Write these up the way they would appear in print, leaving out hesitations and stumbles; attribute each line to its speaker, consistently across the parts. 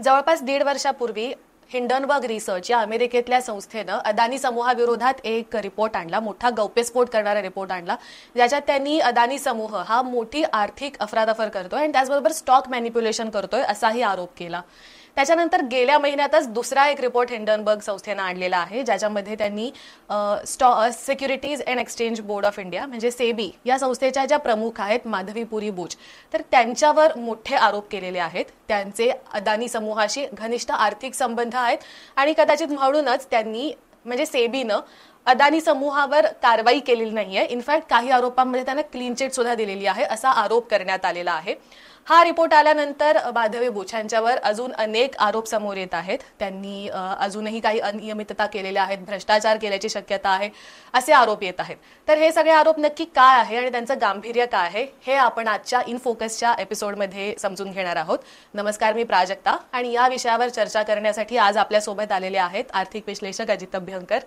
Speaker 1: जवळपास 1.5 वर्षापूर्वी Hindenburg research या अमेरिकेतल्या संस्थेनं अदानी समूहाविरोधात एक रिपोर्ट आणला, मोठा गौप्यस्फोट करणारा रिपोर्ट आणला, ज्याच्यात त्यांनी अदानी समूह हा मोठी आर्थिक अफरातफर करतोय आणि त्याचबरोबर स्टॉक मॅनिप्युलेशन करतोय असाही आरोप केला. त्याच्यानंतर गेल्या महिन्यातच दुसरा एक रिपोर्ट हिंडनबर्ग संस्थेनं आणलेला आहे, ज्याच्यामध्ये त्यांनी securities and exchange board of India म्हणजे सेबी या संस्थेच्या ज्या प्रमुख आहेत माधवीपुरी बुच, तर त्यांच्यावर मोठे आरोप केलेले आहेत. त्यांचे अदानी समूहाशी घनिष्ठ आर्थिक संबंध आहेत आणि कदाचित म्हणूनच त्यांनी म्हणजे सेबीनं अदानी समूहावर कारवाई केलेली नाहीये. इनफॅक्ट काही आरोपांमध्ये त्यांना क्लीन चिट सुद्धा दिलेली आहे असा आरोप करण्यात आलेला आहे. हा रिपोर्ट आल्यानंतर माधवी बुच यांच्यावर अजून अनेक आरोप समोर येत आहेत. त्यांनी अजूनही काही अनियमितता केलेल्या आहेत, भ्रष्टाचार केल्याची शक्यता आहे असे आरोप येत आहेत. तर हे सगळे आरोप नक्की काय आहे आणि त्यांचं गांभीर्य काय आहे हे आपण आजच्या इन फोकसच्या एपिसोडमध्ये समजून घेणार आहोत. नमस्कार, मी प्राजक्ता आणि या विषयावर चर्चा करण्यासाठी आज आपल्यासोबत आलेले आहेत आर्थिक विश्लेषक अजित अभ्यंकर.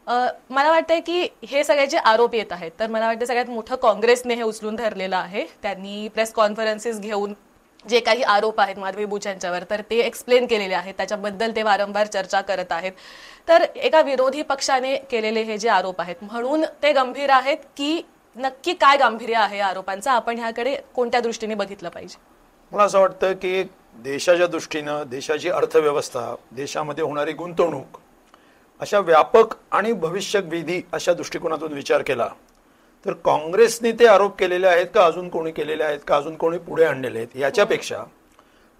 Speaker 1: मला वाटतंय की हे सगळे जे आरोप येत आहेत तर मला वाटतं सगळ्यात मोठं काँग्रेसने हे उचलून धरलेलं आहे. त्यांनी प्रेस कॉन्फरन्सेस घेऊन जे काही आरोप आहेत माधवी बुच यांच्यावर तर ते एक्सप्लेन केलेले आहेत, त्याच्याबद्दल ते वारंवार चर्चा करत आहेत. तर एका विरोधी पक्षाने केलेले हे जे आरोप आहेत म्हणून ते गंभीर आहेत की नक्की काय गांभीर्य आहे आरोपांचं, आपण ह्याकडे कोणत्या दृष्टीने बघितलं पाहिजे?
Speaker 2: मला असं वाटतं की देशाच्या दृष्टीनं देशाची अर्थव्यवस्था, देशामध्ये होणारी गुंतवणूक अशा व्यापक आणि भविष्यविधी अशा दृष्टिकोनातून विचार केला तर काँग्रेसने ते आरोप केलेले आहेत का अजून कोणी केलेले आहेत का अजून कोणी पुढे आणलेले आहेत याच्यापेक्षा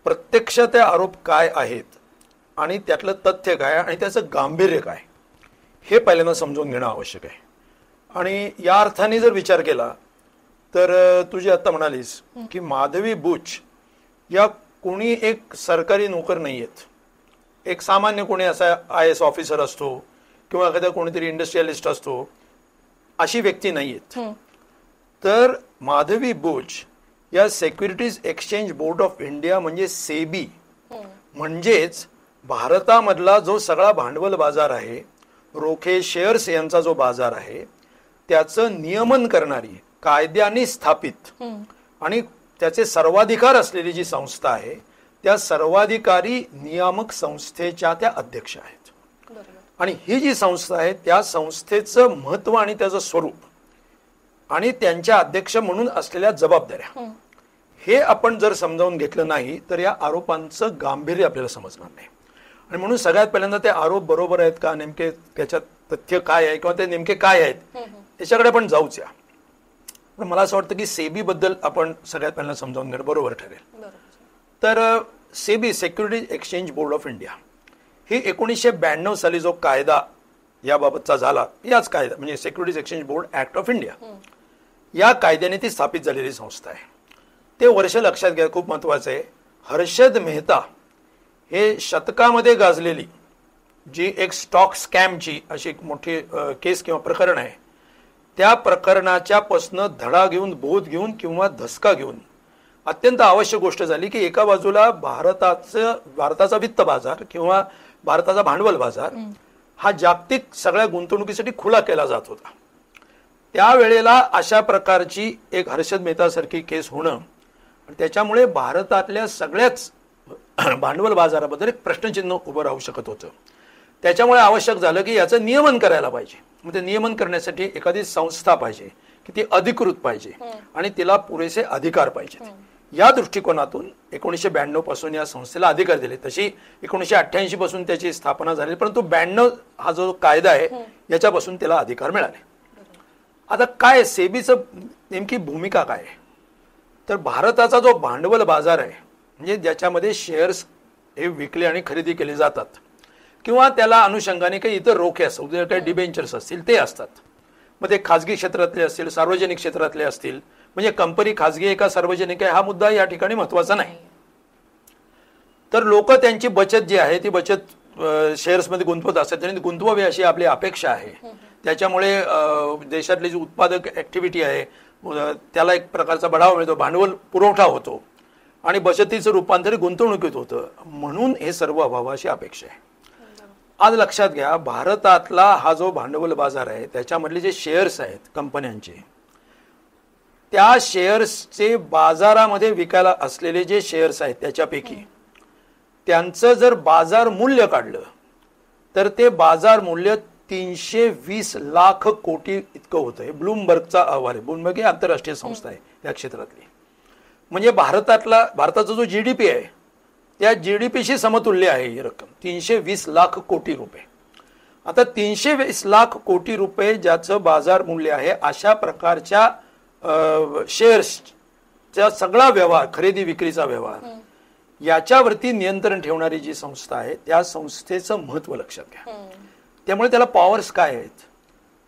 Speaker 2: प्रत्यक्ष ते आरोप काय आहेत आणि त्यातलं तथ्य काय आणि त्याचं गांभीर्य काय हे पहिल्यांदा समजून घेणं आवश्यक आहे. आणि या अर्थाने जर विचार केला तर तुझी आता म्हणालीस की माधवी बुच या कोणी एक सरकारी नोकर नाही आहेत, एक सामान्य कोणी असा IAS ऑफिसर असतो किंवा एखादा कोणीतरी इंडस्ट्रियलिस्ट असतो अशी व्यक्ती नाहीयेत. तर माधवी बुच या securities exchange board of India म्हणजे सेबी म्हणजेच भारतामधला जो सगळा भांडवल बाजार आहे, रोखे शेअर्स यांचा जो बाजार आहे त्याचं नियमन करणारी कायद्याने स्थापित आणि त्याचे सर्वाधिकार असलेली जी संस्था आहे त्या सर्वाधिकारी नियामक संस्थेच्या त्या अध्यक्ष आहेत. आणि ही जी संस्था आहे त्या संस्थेचं महत्व आणि त्याचं स्वरूप आणि त्यांच्या अध्यक्ष म्हणून असलेल्या जबाबदाऱ्या हे आपण जर समजावून घेतलं नाही तर या आरोपांचं गांभीर्य आपल्याला समजणार नाही. आणि म्हणून सगळ्यात पहिल्यांदा ते आरोप बरोबर आहेत का, नेमके त्याच्यात तथ्य काय आहे किंवा ते नेमके काय आहेत त्याच्याकडे आपण जाऊच या. पण मला असं वाटतं की सेबी बद्दल आपण सगळ्यात पहिल्यांदा समजावून घेणं बरोबर ठरेल. तर SEBI securities exchange board of India ही 1992 साली जो कायदा याबाबतचा झाला, याच कायदा म्हणजे securities exchange board act of India या कायद्याने ती स्थापित झालेली संस्था आहे. ते वर्ष लक्षात घ्या, खूप महत्वाचं आहे. हर्षद मेहता हे शतकामध्ये गाजलेली जी एक स्टॉक स्कॅमची अशी एक मोठी केस किंवा प्रकरण आहे, त्या प्रकरणाच्या पासून धडा घेऊन, बोध घेऊन किंवा धसका घेऊन अत्यंत आवश्यक गोष्ट झाली की एका बाजूला भारताचा वित्त बाजार किंवा भारताचा भांडवल बाजार हा जागतिक सगळ्या गुंतवणुकीसाठी खुला केला जात होता. त्यावेळेला अशा प्रकारची एक हर्षद मेहता सारखी केस होणं त्याच्यामुळे भारतातल्या सगळ्याच भांडवल बाजाराबद्दल एक प्रश्नचिन्ह उभं राहू शकत होतं. त्याच्यामुळे आवश्यक झालं की याचं नियमन करायला पाहिजे. मग ते नियमन करण्यासाठी एखादी संस्था पाहिजे की ती अधिकृत पाहिजे आणि तिला पुरेसे अधिकार पाहिजेत. या दृष्टिकोनातून 1992 पासून या संस्थेला अधिकार दिले. तशी 1988 पासून त्याची स्थापना झाली, परंतु 92 हा जो कायदा आहे याच्यापासून त्याला अधिकार मिळाले. आता काय सेबीचं नेमकी भूमिका काय आहे तर भारताचा जो भांडवल बाजार आहे म्हणजे ज्याच्यामध्ये शेअर्स हे विकले आणि खरेदी केले जातात किंवा त्याला अनुषंगाने काही इतर रोखे असतात, काही डिबेंचर्स असतील ते असतात. मग ते खाजगी क्षेत्रातले असतील, सार्वजनिक क्षेत्रातले असतील, म्हणजे कंपनी खाजगी आहे का सार्वजनिक आहे हा मुद्दा या ठिकाणी महत्वाचा नाही. तर लोक त्यांची बचत जी आहे ती बचत शेअर्समध्ये गुंतवत असतात आणि गुंतवावी अशी आपली अपेक्षा आहे. त्याच्यामुळे देशातली जी उत्पादक ऍक्टिव्हिटी आहे त्याला एक प्रकारचा बढावा मिळतो, भांडवल पुरवठा होतो आणि बचतीचं रूपांतर गुंतवणुकीत होतं. म्हणून हे सर्व व्हावं अशी अपेक्षा आहे. आज लक्षात घ्या, भारतातला हा जो भांडवल बाजार आहे त्याच्यामधले जे शेअर्स आहेत कंपन्यांचे, त्या शेअर्सचे बाजारामध्ये विकायला असलेले जे शेअर्स आहेत त्याच्यापैकी त्यांचं जर बाजार मूल्य काढलं तर ते बाजार मूल्य 320 लाख कोटी इतकं होतं. हे ब्लूमबर्गचा अहवाल आहे. ब्लूमबर्ग ही आंतरराष्ट्रीय संस्था आहे या क्षेत्रातली. म्हणजे भारताचा जो जीडीपी आहे त्या जीडीपीशी समतुल्य आहे ही रक्कम, 320 लाख कोटी रुपये. आता 320 लाख कोटी रुपये ज्याचं बाजार मूल्य आहे, अशा प्रकारच्या शेअर्सचा सगळा व्यवहार, खरेदी विक्रीचा व्यवहार, याच्यावरती नियंत्रण ठेवणारी जी संस्था आहे त्या संस्थेचं महत्व लक्षात घ्या. त्यामुळे त्याला पॉवर्स काय आहेत.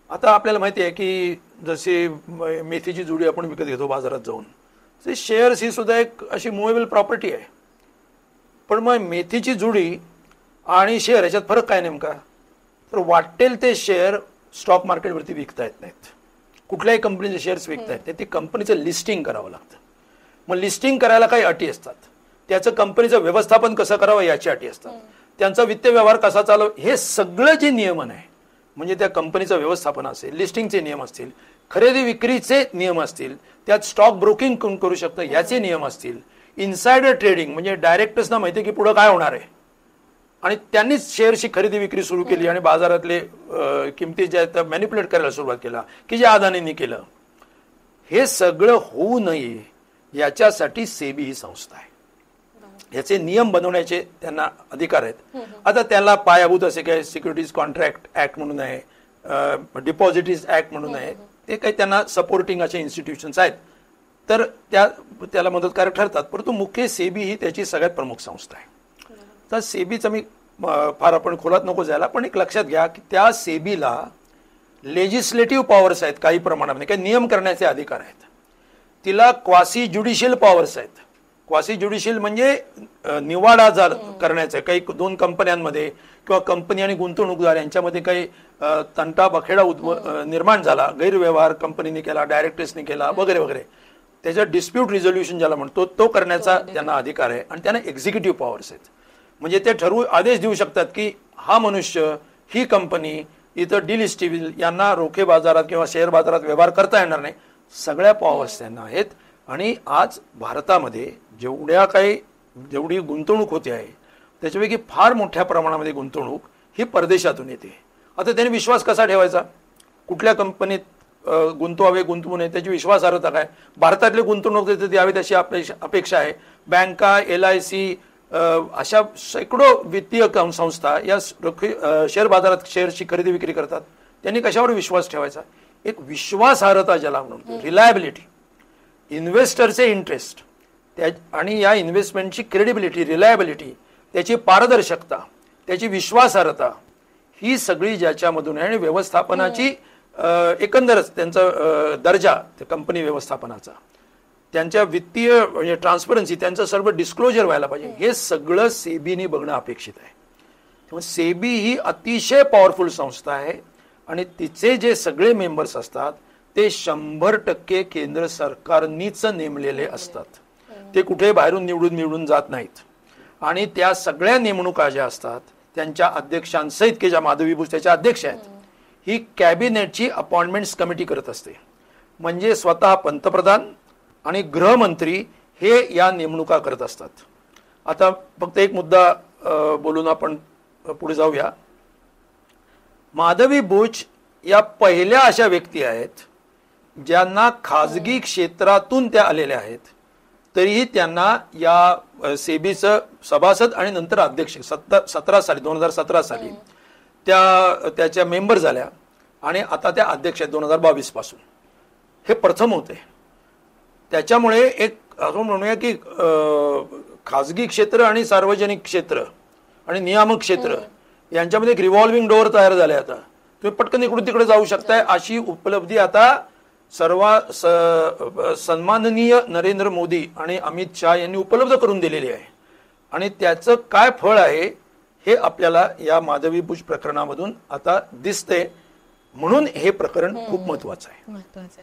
Speaker 2: आता आपल्याला माहिती आहे की जशी मेथीची जुडी आपण विकत घेतो बाजारात जाऊन, ते शेअर्स ही सुद्धा एक अशी मुव्हेबल प्रॉपर्टी आहे. पण मग मेथीची जुडी आणि शेअर याच्यात फरक काय नेमका, तर वाटेल ते शेअर स्टॉक मार्केटवरती विकता येत नाहीत. कुठल्याही कंपनीचे शेअर्स विकता येत नाही, ते कंपनीचं लिस्टिंग करावं लागतं. मग लिस्टिंग करायला काही अटी असतात, त्याचं कंपनीचं व्यवस्थापन कसं करावं याची अटी असतात, त्यांचा वित्त व्यवहार कसा चालव, हे सगळं जे नियमन आहे, म्हणजे त्या कंपनीचं व्यवस्थापन असेल, लिस्टिंगचे नियम असतील, खरेदी विक्रीचे नियम असतील, त्यात स्टॉक ब्रोकिंग कोण करू शकतं याचे नियम असतील, इनसायडर ट्रेडिंग म्हणजे डायरेक्टर्सना माहिती आहे की पुढे काय होणार आहे आणि त्यांनीच शेअरची खरेदी विक्री सुरू केली आणि बाजारातले किमती ज्या आहेत मॅनिप्युलेट करायला सुरुवात केला की जे अदानींनी केलं. हे सगळं होऊ नये याच्यासाठी सेबी ही संस्था आहे. याचे नियम बनवण्याचे त्यांना अधिकार आहेत. आता त्याला पायाभूत असे काही सिक्युरिटीज कॉन्ट्रॅक्ट ऍक्ट म्हणून आहे, डिपॉझिटरीज ऍक्ट म्हणून आहे, ते काही त्यांना सपोर्टिंग असे इन्स्टिट्यूशन्स आहेत, तर त्याला मदतकारक ठरतात. परंतु मुख्य सेबी ही त्याची सगळ्यात प्रमुख संस्था आहे. तर सेबीचं मी फार आपण खोलात नको जायला, पण एक लक्षात घ्या की त्या सेबीला लेजिस्लेटिव्ह पॉवर्स आहेत काही प्रमाणामध्ये, काही नियम करण्याचे अधिकार आहेत. तिला क्वासी ज्युडिशियल पॉवर्स आहेत. क्वासी ज्युडिशियल म्हणजे निवाडा करण्याचं, काही दोन कंपन्यांमध्ये किंवा कंपनी आणि गुंतवणूकदार यांच्यामध्ये काही तंटा बखेडा निर्माण झाला, गैरव्यवहार कंपनीने केला, डायरेक्टर्सने केला वगैरे वगैरे, त्याचा डिस्प्यूट रिझोल्युशन ज्याला म्हणतो तो करण्याचा त्यांना अधिकार आहे. आणि त्यांना एक्झिक्युटिव्ह पॉवर्स आहेत, म्हणजे ते ठरवून आदेश देऊ शकतात की हा मनुष्य, ही कंपनी इथं डिलिस्टिबल, यांना रोखे बाजारात किंवा शेअर बाजारात व्यवहार करता येणार नाही. सगळ्या पॉवर्स त्यांना आहेत. आणि आज भारतामध्ये जेवढी गुंतवणूक होते आहे त्याच्यापैकी फार मोठ्या प्रमाणामध्ये गुंतवणूक ही परदेशातून येते. आता त्यांनी विश्वास कसा ठेवायचा, कुठल्या कंपनीत गुंतवू नये, त्याची विश्वासार्हता काय, भारतातले गुंतवणूक द्यावी अशी अपेक्षा आहे. बँका, LIC अशा शेकडो वित्तीय संस्था या शेअर बाजारात शेअरची खरेदी विक्री करतात. त्यांनी कशावर विश्वास ठेवायचा, एक विश्वासार्हता ज्याला म्हणतो, रिलायबिलिटी, इन्व्हेस्टरचे इंटरेस्ट आणि या इन्व्हेस्टमेंटची क्रेडिबिलिटी, रिलायबिलिटी, त्याची पारदर्शकता, त्याची विश्वासार्हता, ही सगळी ज्याच्यामधून आहे. आणि व्यवस्थापनाची एकंदरच त्यांचा दर्जा कंपनी व्यवस्थापनाचा, त्यांच्या वित्तीय म्हणजे ट्रान्सपरन्सी, त्यांचं सर्व डिस्क्लोजर व्हायला पाहिजे, हे सगळं सेबीने बघणं अपेक्षित आहे. त्यामुळे सेबी ही अतिशय पॉवरफुल संस्था आहे आणि तिचे जे सगळे मेंबर्स असतात ते 100% केंद्र सरकारनीच नेमलेले असतात. ते कुठे बाहेरून निवडून जात नाहीत. आणि त्या सगळ्या नेमणुका ज्या असतात त्यांच्या अध्यक्षांसहित, की ज्या माधवी बुश त्याच्या अध्यक्ष आहेत, ही कॅबिनेटची अपॉइंटमेंट्स कमिटी करत असते. म्हणजे स्वतः पंतप्रधान आणि गृहमंत्री हे या नेमणुका करत असतात. आता फक्त एक मुद्दा बोलून आपण पुढे जाऊया. माधवी बुश या पहिल्या अशा व्यक्ती आहेत ज्यांना खाजगी क्षेत्रातून त्या आलेल्या आहेत, तरीही त्यांना या सेबीचं सभासद आणि नंतर अध्यक्ष 2017 साली त्याच्या मेंबर झाल्या आणि आता त्या अध्यक्ष आहेत 2022 पासून. हे प्रथम होते. त्याच्यामुळे एक असं म्हणूया की खाजगी क्षेत्र आणि सार्वजनिक क्षेत्र आणि नियामक क्षेत्र यांच्यामध्ये एक रिव्हॉल्विंग डोअर तयार झाले. आता तुम्ही पटकन इकडून तिकडे जाऊ शकताय अशी उपलब्धी आता सन्माननीय नरेंद्र मोदी आणि अमित शहा यांनी उपलब्ध करून दिलेली आहे. आणि त्याचं काय फळ आहे हे आपल्याला या माधवी बुश प्रकरणामधून आता दिसते. म्हणून हे प्रकरण खूप महत्वाचं आहे.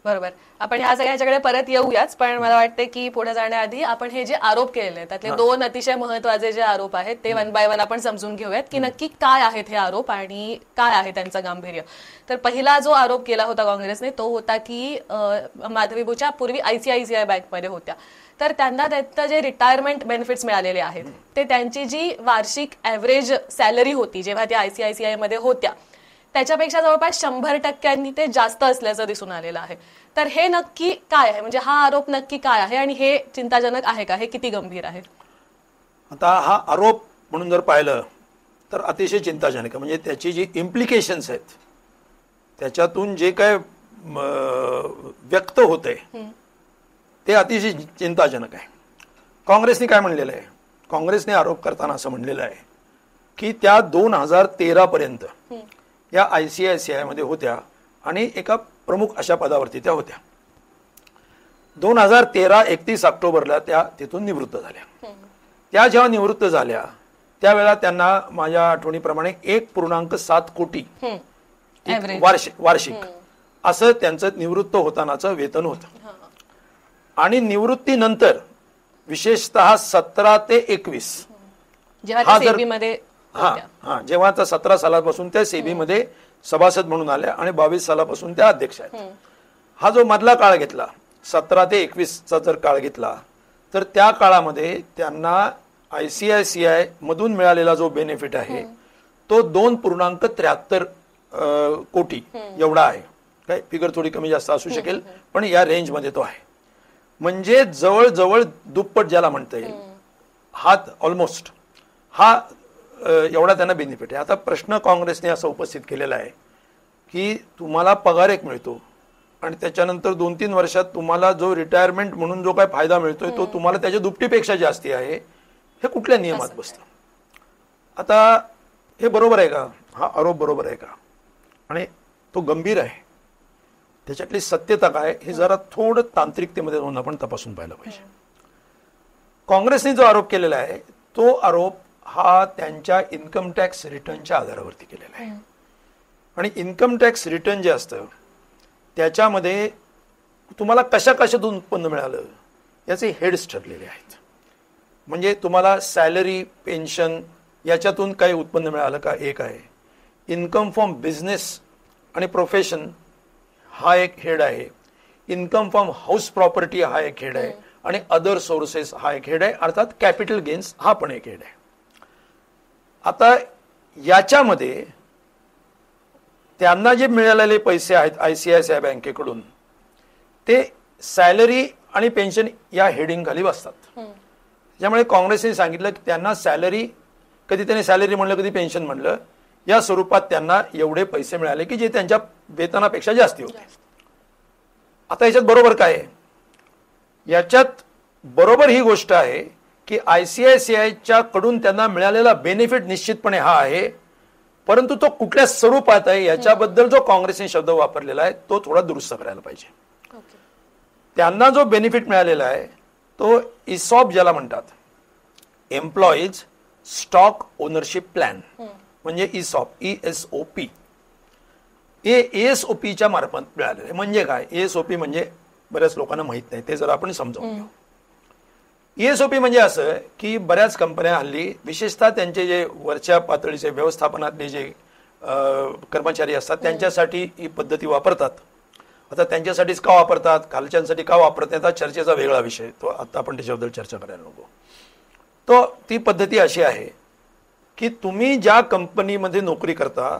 Speaker 1: बरोबर. आपण ह्या सगळ्याच्याकडे परत येऊयाच, पण मला वाटतं की पुढे जाण्याआधी आपण हे जे आरोप केलेले आहेत त्यातले 2 अतिशय महत्वाचे जे आरोप आहेत ते वन बाय वन आपण समजून घेऊयात की नक्की काय आहेत हे आरोप आणि काय आहे त्यांचं गांभीर्य. तर पहिला जो आरोप केला होता काँग्रेसने तो होता की माधवी बुचा पूर्वी ICICI बँकमध्ये होत्या, तर त्यांना त्यांचं जे रिटायरमेंट बेनिफिट्स मिळालेले आहेत ते त्यांची जी वार्षिक ॲव्हरेज सॅलरी होती जेव्हा त्या ICICI मध्ये होत्या त्याच्यापेक्षा जवळपास 100% ते जास्त असल्याचं दिसून आलेलं आहे. तर हे नक्की काय आहे, म्हणजे हा आरोप नक्की काय आहे आणि हे चिंताजनक आहे का, हे किती गंभीर आहे?
Speaker 2: आता हा आरोप म्हणून जर पाहिलं तर अतिशय चिंताजनक आहे. म्हणजे त्याची जी इम्प्लिकेशन्स आहेत त्याच्यातून जे काय व्यक्त होते ते अतिशय चिंताजनक आहे. काँग्रेसने काय म्हणलेलं आहे? काँग्रेसने आरोप करताना असं म्हणलेलं आहे की त्या 2013 पर्यंत या ICICI मध्ये होत्या आणि एका प्रमुख अशा पदावरती त्या होत्या. 2013 31 ऑक्टोबरला त्या तिथून निवृत्त झाल्या. त्या जेव्हा निवृत्त झाल्या त्यावेळेला त्यांना माझ्या आठवणीप्रमाणे 1.7 कोटी वार्षिक असं त्यांचं निवृत्त होतानाचं वेतन होतं. आणि निवृत्तीनंतर विशेषतः 17 ते 21
Speaker 1: जेव्हा सेबीमध्ये
Speaker 2: जेव्हा 17 सालापासून त्या सेबीमध्ये सभासद म्हणून आल्या आणि 22 सालापासून त्या अध्यक्ष आहेत. हा जो मधला काळ घेतला 17 ते 21चा जर काळ घेतला तर त्या काळामध्ये त्यांना ICICI मधून मिळालेला जो बेनिफिट आहे तो 2.73 कोटी एवढा आहे. काय फिगर थोडी कमी जास्त असू शकेल पण या रेंजमध्ये तो आहे. म्हणजे जवळजवळ दुप्पट ज्याला म्हणता येईल हा ऑलमोस्ट हा एवढा त्यांना बेनिफिट आहे. आता प्रश्न काँग्रेसने असा उपस्थित केलेला आहे की तुम्हाला पगार एक मिळतो आणि त्याच्यानंतर 2-3 वर्षात तुम्हाला जो रिटायरमेंट म्हणून जो काय फायदा मिळतोय तो तुम्हाला त्याच्या दुपटीपेक्षा जास्ती आहे. हे कुठल्या नियमात बसतं? आता हे बरोबर आहे का? हा आरोप बरोबर आहे का आणि तो गंभीर आहे? त्याच्यातली सत्यता काय हे जरा थोडं तांत्रिकतेमध्ये जाऊन आपण तपासून पाहिलं पाहिजे. काँग्रेसने जो आरोप केलेला आहे तो आरोप हा त्यांच्या इन्कम टॅक्स रिटर्नच्या आधारावरती केलेला आहे. आणि इन्कम टॅक्स रिटर्न जे असतं त्याच्यामध्ये तुम्हाला कशा कशातून उत्पन्न मिळालं याचे हेड्स ठरलेले आहेत. म्हणजे तुम्हाला सॅलरी पेन्शन याच्यातून काही उत्पन्न मिळालं का एक आहे. इन्कम फ्रॉम बिझनेस आणि प्रोफेशन हा एक हेड आहे. इन्कम फ्रॉम हाऊस प्रॉपर्टी हा एक हेड आहे आणि अदर सोर्सेस हा एक हेड आहे. अर्थात कॅपिटल गेन्स हा पण एक हेड आहे. आता याच्यामध्ये त्यांना जे मिळालेले पैसे आहेत ICICI बँकेकडून ते सॅलरी आणि पेन्शन या हेडिंग खाली बसतात. त्यामुळे काँग्रेसने सांगितलं की त्यांना सॅलरी, कधी त्यांनी सॅलरी म्हणलं कधी पेन्शन म्हणलं, या स्वरूपात त्यांना एवढे पैसे मिळाले की जे त्यांच्या वेतनापेक्षा जास्ती होते. आता याच्यात बरोबर काय आहे? याच्यात बरोबर ही गोष्ट आहे की ICICIच्या कडून त्यांना मिळालेला बेनिफिट निश्चितपणे हा आहे, परंतु तो कुठल्या स्वरूपात आहे याच्याबद्दल जो काँग्रेसने शब्द वापरलेला आहे तो थोडा दुरुस्त करायला पाहिजे. त्यांना जो बेनिफिट मिळालेला आहे तो इसॉप ज्याला म्हणतात, एम्प्लॉईज स्टॉक ओनरशिप प्लॅन, म्हणजे इसॉप ESOP, ESOPच्या मार्फत मिळालेलं आहे. म्हणजे काय ESOP म्हणजे बऱ्याच लोकांना माहित नाही, ते जर आपण समजावून घेऊ. ESOP म्हणजे असं की बऱ्याच कंपन्या हल्ली विशेषतः त्यांचे जे वरच्या पातळीचे व्यवस्थापनातले जे कर्मचारी असतात त्यांच्यासाठी ही पद्धती वापरतात. आता त्यांच्यासाठीच का वापरतात, खालच्यांसाठी का वापरतात, हा चर्चेचा वेगळा विषय, तो आता आपण त्याच्याबद्दल चर्चा करायला नको. तो ती पद्धती अशी आहे की तुम्ही ज्या कंपनीमध्ये नोकरी करता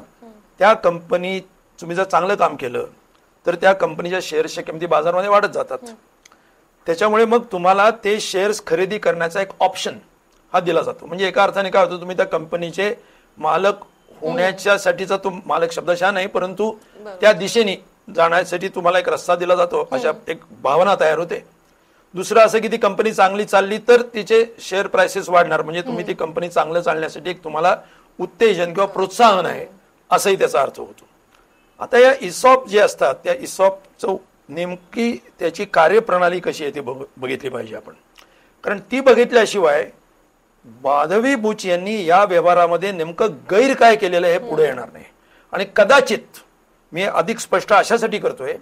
Speaker 2: त्या कंपनी तुम्ही जर चांगलं काम केलं तर त्या कंपनीच्या शेअर्सच्या किमती बाजारामध्ये वाढत जातात. त्याच्यामुळे मग तुम्हाला ते शेअर्स खरेदी करण्याचा एक ऑप्शन हा दिला जातो. म्हणजे एका अर्थाने काय होतं, तुम्ही त्या कंपनीचे मालक होण्याच्यासाठीचा तो मालक शब्दशः नाही, परंतु त्या दिशेने जाण्यासाठी तुम्हाला एक रस्ता दिला जातो, अशा एक भावना तयार होते. दुसरं असं की ती कंपनी चांगली चालली तर तिचे शेअर प्राइसेस वाढणार, म्हणजे तुम्ही ती कंपनी चांगलं चालण्यासाठी एक तुम्हाला उत्तेजन किंवा प्रोत्साहन आहे असंही त्याचा अर्थ होतो. आता या इसॉप जे असतात त्या इसॉपचं नेमकी त्याची कार्यप्रणाली कशी आहे ती बघितली पाहिजे आपण. कारण ती बघितल्याशिवाय माधवी बुच यांनी या व्यवहारामध्ये नेमकं गैर काय केलेलं हे पुढे येणार नाही. आणि कदाचित मी अधिक स्पष्ट अशासाठी करतोय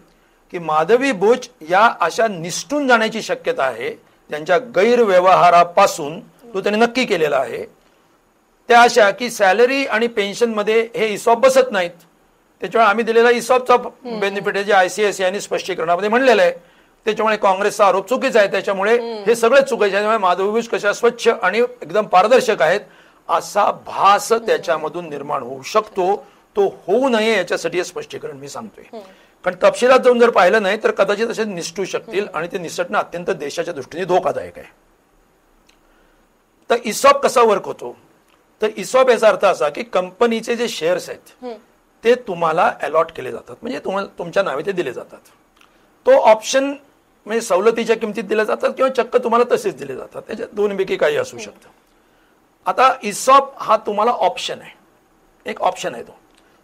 Speaker 2: की माधवी बुच या अशा निसटून जाण्याची शक्यता आहे, त्यांच्या गैरव्यवहारापासून तो त्यांनी नक्की केलेला आहे, त्या अशा की सॅलरी आणि पेन्शन मध्ये हे इसॉप बसत नाहीत. त्याच्यामुळे आम्ही दिलेला इसॉपचा बेनिफिट आहे जे ICICI स्पष्टीकरणामध्ये म्हणलेलं आहे. त्याच्यामुळे काँग्रेसचा आरोप चुकीचा आहे. त्याच्यामुळे हे सगळे चुकीचे आहे. माधवी बुच कशा स्वच्छ आणि एकदम पारदर्शक आहेत असा भास त्याच्यामधून निर्माण होऊ शकतो. तो होऊ नये याच्यासाठी हे स्पष्टीकरण मी सांगतोय. कारण तपशिलात जाऊन जर पाहिलं नाही तर कदाचित असे निसटू शकतील आणि ते निसटणं अत्यंत देशाच्या दृष्टीने धोकादायक आहे. तर इसॉप कसा वर्क होतो, तर इसॉप याचा अर्थ असा की कंपनीचे जे शेअर्स आहेत ते तुम्हाला अलॉट केले जातात, म्हणजे तुम्हाला तुमच्या नावे ते दिले जातात. तो ऑप्शन म्हणजे सवलतीच्या किमतीत दिले जातात किंवा चक्क तुम्हाला तसेच दिले जातात. त्याच्यात दोन्हीपैकी काही असू शकतं. आता इसॉप हा तुम्हाला ऑप्शन आहे, एक ऑप्शन आहे.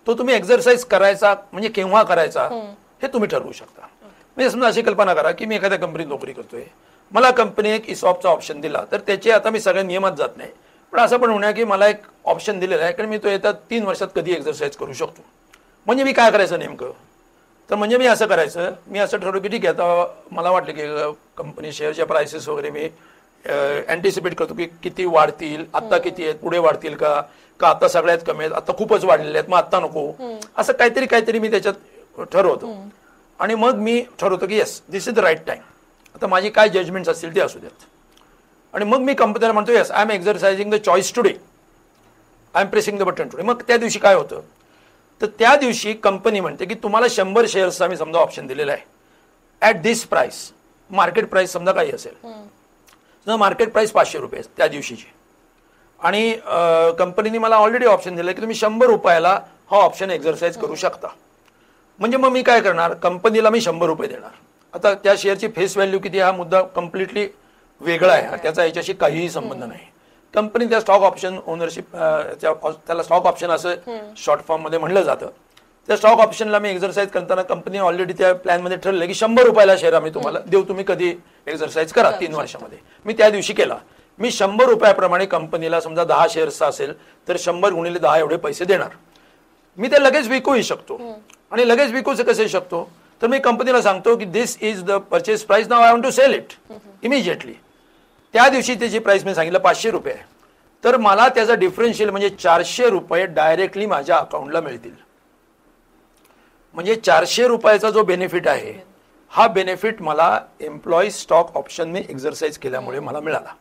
Speaker 2: तो तुम्ही एक्झरसाइज करायचा म्हणजे केव्हा करायचा हे तुम्ही ठरवू शकता. म्हणजे समजा अशी कल्पना करा की मी एखाद्या कंपनीत नोकरी करतोय, मला कंपनी एक इसॉपचा ऑप्शन दिला, तर त्याचे आता मी सगळ्या नियमात जात नाही, पण असं पण होणार की मला एक ऑप्शन दिलेला आहे कारण मी तो येत्या 3 वर्षात कधी एक्झरसाइज करू शकतो. म्हणजे मी काय करायचं नेमकं, तर म्हणजे मी असं करायचं, मी असं ठरवलं की ठीक आहे आता मला वाटलं की कंपनी शेअरच्या प्राइसेस वगैरे मी अँटिसिपेट करतो की किती वाढतील, आता किती आहेत, पुढे वाढतील का आता सगळ्यात कमी आहेत, आता खूपच वाढलेले आहेत, मग आता नको, असं काहीतरी मी त्याच्यात ठरवतो. आणि मग मी ठरवतो की yes this is the right time, आता माझी काय जजमेंट्स असतील ते असू देत. आणि मग मी कंपनीला म्हणतो yes I am exercising the choice today, I am pressing the button today. मग त्या दिवशी काय होतं, तर त्या दिवशी कंपनी म्हणते की तुम्हाला 100 शेअर्सचा मी समजा ऑप्शन दिलेला आहे at this price, market price समजा काही असेल, मार्केट प्राइस 500 रुपये त्या दिवशीची, आणि कंपनीने मला ऑलरेडी ऑप्शन दिलं की तुम्ही 100 रुपयाला हा ऑप्शन एक्झरसाइज करू शकता. म्हणजे मग मी काय करणार, कंपनीला मी 100 रुपये देणार. आता त्या शेअरची फेस व्हॅल्यू किती हा मुद्दा कम्प्लिटली वेगळा आहे, त्याचा याच्याशी काहीही संबंध नाही. कंपनी त्या स्टॉक ऑप्शन ओनरशिप त्याला स्टॉक ऑप्शन असं शॉर्ट फॉर्म मध्ये म्हणलं जातं. त्या स्टॉक ऑप्शनला मी एक्झरसाइज करताना कंपनी ऑलरेडी त्या प्लॅनमध्ये ठरलं की 100 रुपयाला शेअर आम्ही तुम्हाला देऊ, तुम्ही कधी एक्झरसाइज करा 3 वर्षामध्ये. मी त्या दिवशी केला, मी 100 रुपयाप्रमाणे कंपनीला समजा 10 शेअर्सचा असेल तर 100 गुणिले 10 एवढे पैसे देणार. मी ते लगेच विकूही शकतो, आणि लगेच विकूच कसे शकतो, तर मी कंपनीला सांगतो की this is the purchase price, now I want to sell it immediately. त्या दिवशी त्याची प्राइस मी सांगितलं 500 रुपये, तर मला त्याचा डिफरन्शियल म्हणजे 400 रुपये डायरेक्टली माझ्या अकाउंटला मिळतील. म्हणजे 400 रुपयाचा जो बेनिफिट आहे हा बेनिफिट मला एम्प्लॉई स्टॉक ऑप्शन मी एक्झरसाइज केल्यामुळे मला मिळाला.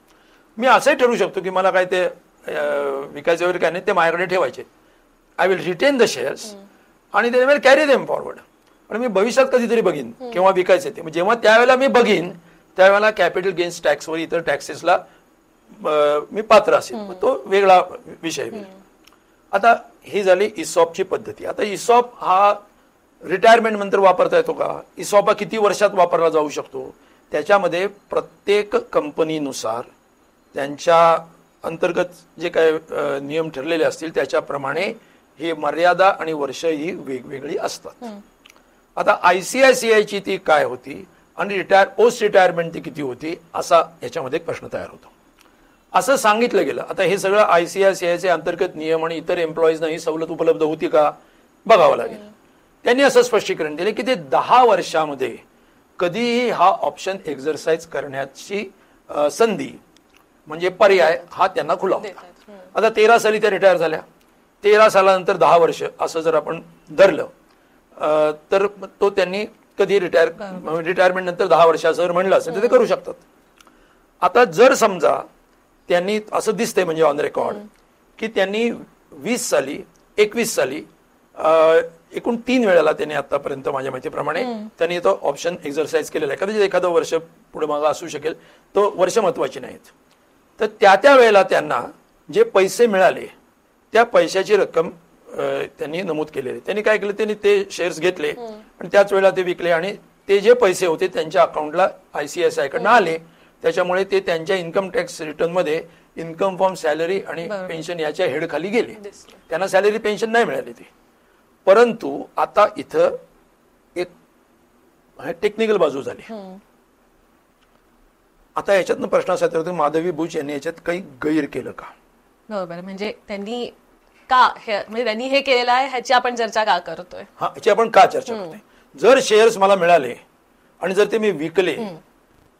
Speaker 2: मी असंही ठरवू शकतो की मला काय ते विकायचे वगैरे काय नाही, ते माझ्याकडे ठेवायचे, I will retain the shares आणि they will carry them forward. आणि मी भविष्यात कधीतरी बघीन केव्हा विकायचे ते, जेव्हा त्यावेळेला मी बघीन त्यावेळेला कॅपिटल गेन्स टॅक्सवर इतर टॅक्सेसला मी पात्र असेल, तो वेगळा विषय. आता ही झाली इसॉपची पद्धती. आता इसॉप हा रिटायरमेंट नंतर वापरता येतो का, इसॉप हा किती वर्षात वापरला जाऊ शकतो, त्याच्यामध्ये प्रत्येक कंपनीनुसार त्यांच्या अंतर्गत जे काही नियम ठरलेले असतील त्याच्याप्रमाणे ही मर्यादा आणि वर्ष ही वेगवेगळी असतात. आता ICICIची ती काय होती आणि पोस्ट रिटायरमेंट ती किती होती असा याच्यामध्ये एक प्रश्न तयार होतो. असं सांगितलं गेलं. आता हे सगळं ICICIचे अंतर्गत नियम आणि इतर एम्प्लॉईजना ही सवलत उपलब्ध होती का बघावं लागेल. त्यांनी असं स्पष्टीकरण दिले की ते 10 वर्षामध्ये कधीही हा ऑप्शन एक्झरसाइज करण्याची संधी म्हणजे पर्याय हा त्यांना खुला होता. आता 13 साली त्या रिटायर झाल्या, 13 सालानंतर 10 वर्ष असं जर आपण धरलं तर तो त्यांनी कधी रिटायरमेंट नंतर 10 वर्षाचं जर म्हणलं असेल तर ते करू शकतात. आता जर समजा त्यांनी असं दिसतंय म्हणजे ऑन रेकॉर्ड की त्यांनी 20 साली 21 साली एकूण 3 वेळेला त्यांनी आतापर्यंत माझ्या माहितीप्रमाणे त्यांनी तो ऑप्शन एक्झरसाइज केलेला आहे. कदाचित एखादं वर्ष पुढे मागं असू शकेल, तो वर्ष महत्वाची नाहीत. तर त्या वेळेला त्यांना जे पैसे मिळाले त्या पैशाची रक्कम त्यांनी नमूद केलेली. त्यांनी काय केलं, त्यांनी ते शेअर्स घेतले आणि त्याच वेळेला ते विकले आणि ते जे पैसे होते त्यांच्या अकाउंटला ICICI कडनं आले. त्याच्यामुळे ते त्यांच्या इन्कम टॅक्स रिटर्न मध्ये इन्कम फ्रॉम सॅलरी आणि पेन्शन याच्या हेडखाली गेले. त्यांना सॅलरी पेन्शन नाही मिळाली ती. परंतु आता इथं एक टेक्निकल बाजू झाली. आता याच्यातनं प्रश्न असा येतो माधवी बुच यांनी याच्यात काही गैर केलं का.
Speaker 1: बरोबर, म्हणजे त्यांनी का म्हणजे त्यांनी हे केलेलं आहे ह्याची आपण चर्चा का करतोय.
Speaker 2: ह्याची आपण का चर्चा करतोय, जर शेअर्स मला मिळाले आणि जर ते मी विकले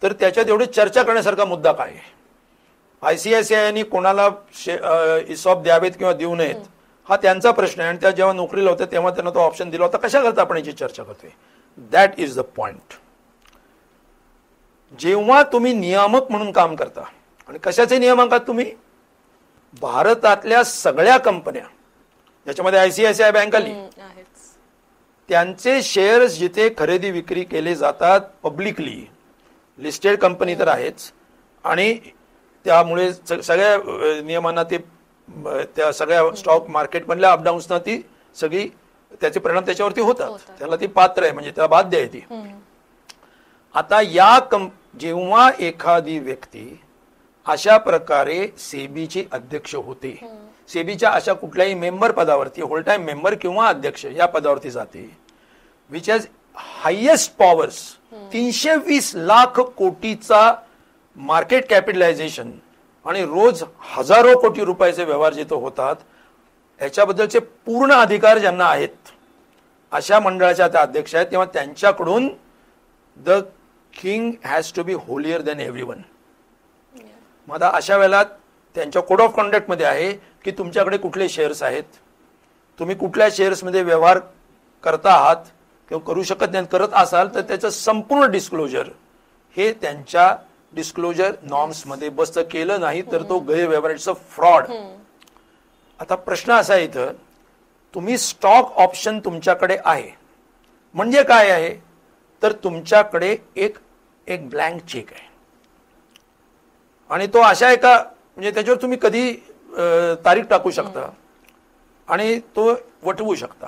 Speaker 2: तर त्याच्यात एवढी चर्चा करण्यासारखा मुद्दा काय आहे? आयसीआयसीआयनी कोणाला इसॉप द्यावेत किंवा देऊ नयेत हा त्यांचा प्रश्न आहे, आणि त्या जेव्हा नोकरीला होत्या तेव्हा त्यांना तो ऑप्शन दिला होता. कशा करता आपण याची चर्चा करतोय? That is the point. जेव्हा तुम्ही नियामक म्हणून काम करता, आणि कशाचे नियामक आहात तुम्ही? भारतातल्या सगळ्या कंपन्या, याच्यामध्ये आयसीआयसीआय बँक आली, त्यांचे शेअर्स जिथे खरेदी विक्री केले जातात पब्लिकली, लिस्टेड कंपनी तर आहेच, आणि त्यामुळे सगळ्या नियमांना ते त्या सगळ्या स्टॉक मार्केट मधल्या अपडाऊन्सना ती सगळी त्याचे परिणाम त्याच्यावरती होतात. त्याला ती पात्र आहे, म्हणजे त्याला बाध्य आहे ती. आता जेव्हा एखादी व्यक्ती अशा प्रकारे सेबीची अध्यक्ष होते, सेबीच्या अशा कुठल्याही मेंबर पदावरती, होल टाइम मेंबर किंवा अध्यक्ष या पदावरती जाते, which has highest powers, 320 lakh कोटीचा मार्केट कॅपिटलायझेशन आणि रोज हजारो कोटी रुपयाचे व्यवहार जिथे होतात, याच्याबद्दलचे पूर्ण अधिकार ज्यांना आहेत अशा मंडळाच्या त्या अध्यक्ष आहेत, तेव्हा त्यांच्याकडून the king has to be holier than everyone. मग अशा वेळेला त्यांच्या कोड ऑफ कॉन्डक्ट मध्ये आहे की तुमच्याकडे कुठले शेअर्स आहेत, तुम्ही कुठल्या शेअर्समध्ये व्यवहार करता आहात किंवा करू शकत नाही, करत असाल तर त्याचं संपूर्ण डिस्क्लोजर हे त्यांच्या डिस्क्लोजर नॉर्म्स मध्ये बसतं. केलं नाही तर तो गैरव्यवहार, इट्स अ फ्रॉड. आता प्रश्न असा आहे इथं, तुम्ही स्टॉक ऑप्शन तुमच्याकडे आहे म्हणजे काय आहे? तर तुमच्याकडे एक ब्लँक चेक आहे, आणि तो अशा एका म्हणजे त्याच्यावर तुम्ही कधी तारीख टाकू शकता आणि तो वटवू शकता.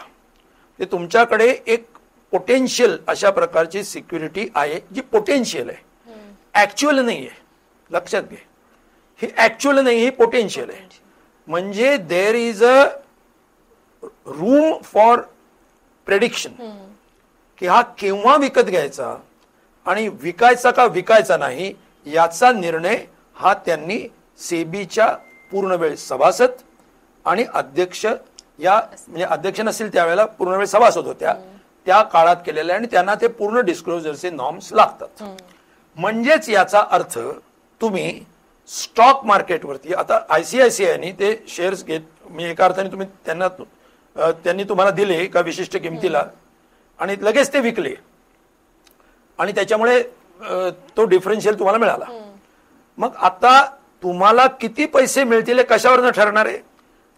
Speaker 2: ते तुमच्याकडे एक पोटेन्शियल अशा प्रकारची सिक्युरिटी आहे जी पोटेन्शियल आहे, ऍक्च्युअल नाही आहे. लक्षात घे, ही ऍक्च्युअल नाही, ही पोटेन्शियल आहे. म्हणजे there is a room for prediction की हा केव्हा विकत घ्यायचा आणि विकायचा का विकायचा नाही याचा निर्णय हा त्यांनी सेबीच्या पूर्ण वेळ सभासद आणि अध्यक्ष या म्हणजे अध्यक्ष नसतील त्यावेळेला पूर्ण वेळ सभासद होत्या त्या काळात केलेला आहे, आणि त्यांना ते पूर्ण डिस्क्लोजरचे नॉर्म्स लागतात. म्हणजेच याचा अर्थ तुम्ही स्टॉक मार्केटवरती आता आयसीआयसीआयनी ते शेअर्स घेत म्हणजे एका अर्थाने तुम्ही त्यांनी तुम्हाला दिले एका विशिष्ट किमतीला आणि लगेच ते विकले आणि त्याच्यामुळे तो डिफरन्शियल तुम्हाला मिळाला. मग आता तुम्हाला किती पैसे मिळतील हे कशावरनं ठरणार आहे?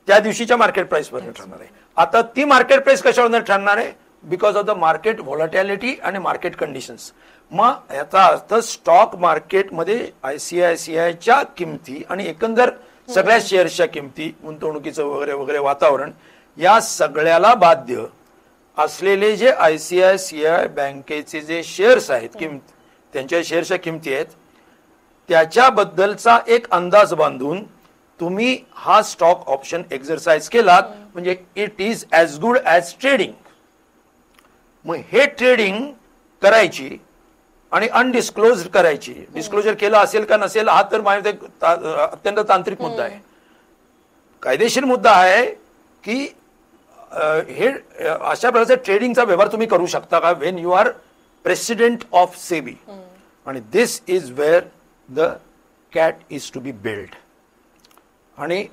Speaker 2: त्या दिवशीच्या मार्केट प्राइसवरनं ठरणार आहे. आता ती मार्केट प्राइस कशावरनं ठरणार आहे? Because of the market volatility आणि मार्केट कंडिशन्स. मग याचा अर्थ स्टॉक मार्केटमध्ये आयसीआयसीआयच्या किमती आणि एकंदर सगळ्या शेअर्सच्या किमती, गुंतवणुकीचं वगैरे वगैरे वातावरण, या सगळ्याला बाध्य असलेले जे आयसीआयसीआय बँकेचे जे शेअर्स आहेत, त्यांच्या शेअर्सच्या किमती आहेत, त्याच्याबद्दलचा एक अंदाज बांधून तुम्ही हा स्टॉक ऑप्शन एक्झरसाइज केलात म्हणजे it is as good as trading. मग हे ट्रेडिंग करायची आणि अनडिस्क्लोज करायची. डिस्क्लोजर केलं असेल का नसेल हा तर अत्यंत तांत्रिक मुद्दा आहे. कायदेशीर मुद्दा आहे की हे अशा प्रकारचा ट्रेडिंगचा व्यवहार तुम्ही करू शकता का when you are president of SEBI. आणि this is where the cat is to be build. आणि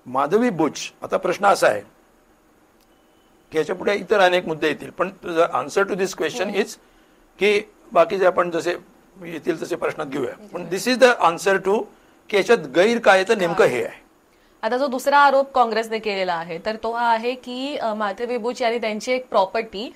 Speaker 2: माधवी बुच, आता प्रश्न असा आहे की याच्या पुढे इतर अनेक मुद्दे येतील, पण answer to this question is की बाकीचे आपण जसे येतील तसे प्रश्नात घेऊया, पण this is the answer to की याच्यात गैर काय तर नेमकं हे आहे.
Speaker 1: आता जो दुसरा आरोप काँग्रेसने केलेला आहे तर तो हा आहे की माधवी बुच यांनी त्यांची एक प्रॉपर्टी